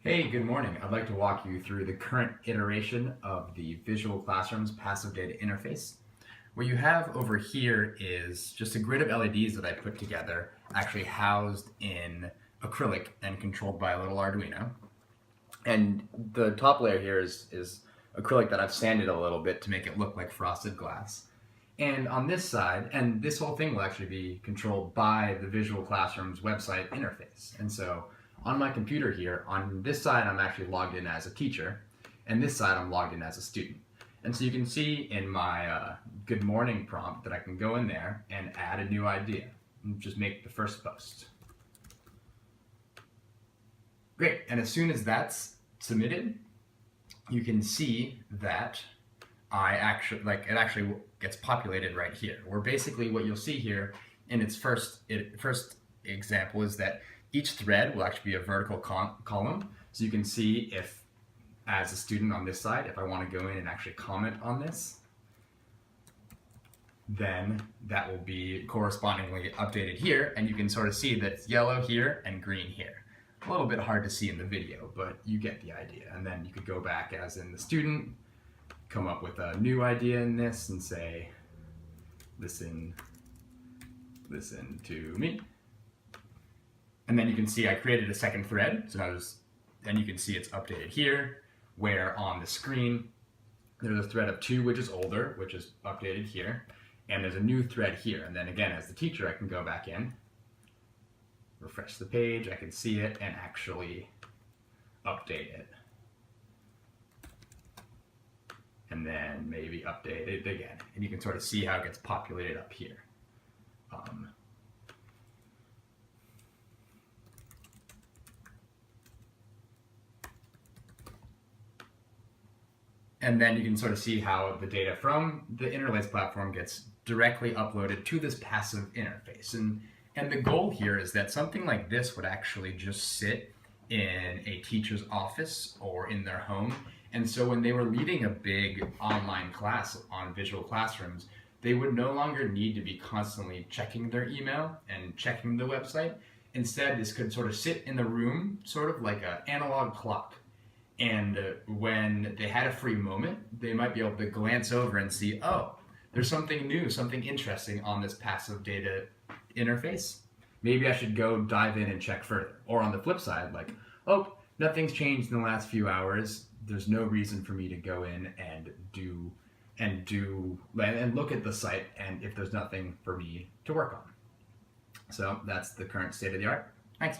Hey, good morning. I'd like to walk you through the current iteration of the Visual Classroom's passive data interface. What you have over here is just a grid of LEDs that I put together, actually housed in acrylic and controlled by a little Arduino. And the top layer here is acrylic that I've sanded a little bit to make it look like frosted glass. And on this side, and this whole thing will actually be controlled by the Visual Classroom's website interface. And so on my computer here, on this side I'm actually logged in as a teacher, and this side I'm logged in as a student. And so you can see in my good morning prompt that I can go in there and add a new idea and just make the first post. Great, and as soon as that's submitted, you can see that it actually gets populated right here. Where basically what you'll see here in its first example is that each thread will actually be a vertical column. So you can see if, as a student on this side, if I want to go in and actually comment on this, then that will be correspondingly updated here, and you can sort of see that it's yellow here and green here. A little bit hard to see in the video, but you get the idea. And then you could go back as in the student, come up with a new idea in this and say, listen to me. And then you can see I created a second thread, then you can see it's updated here, where on the screen there's a thread of 2 which is older, which is updated here, and there's a new thread here. And then again, as the teacher, I can go back in, refresh the page, I can see it, and actually update it. And then maybe update it again. And you can sort of see how it gets populated up here. And then you can sort of see how the data from the InterLace platform gets directly uploaded to this passive interface. And the goal here is that something like this would actually just sit in a teacher's office or in their home. And so when they were leading a big online class on Visual Classrooms, they would no longer need to be constantly checking their email and checking the website. Instead, this could sort of sit in the room, sort of like an analog clock. And when they had a free moment, they might be able to glance over and see, oh, there's something new, something interesting on this passive data interface. Maybe I should go dive in and check further. Or on the flip side, like, oh, nothing's changed in the last few hours. There's no reason for me to go in and look at the site, and if there's nothing for me to work on. So that's the current state of the art. Thanks.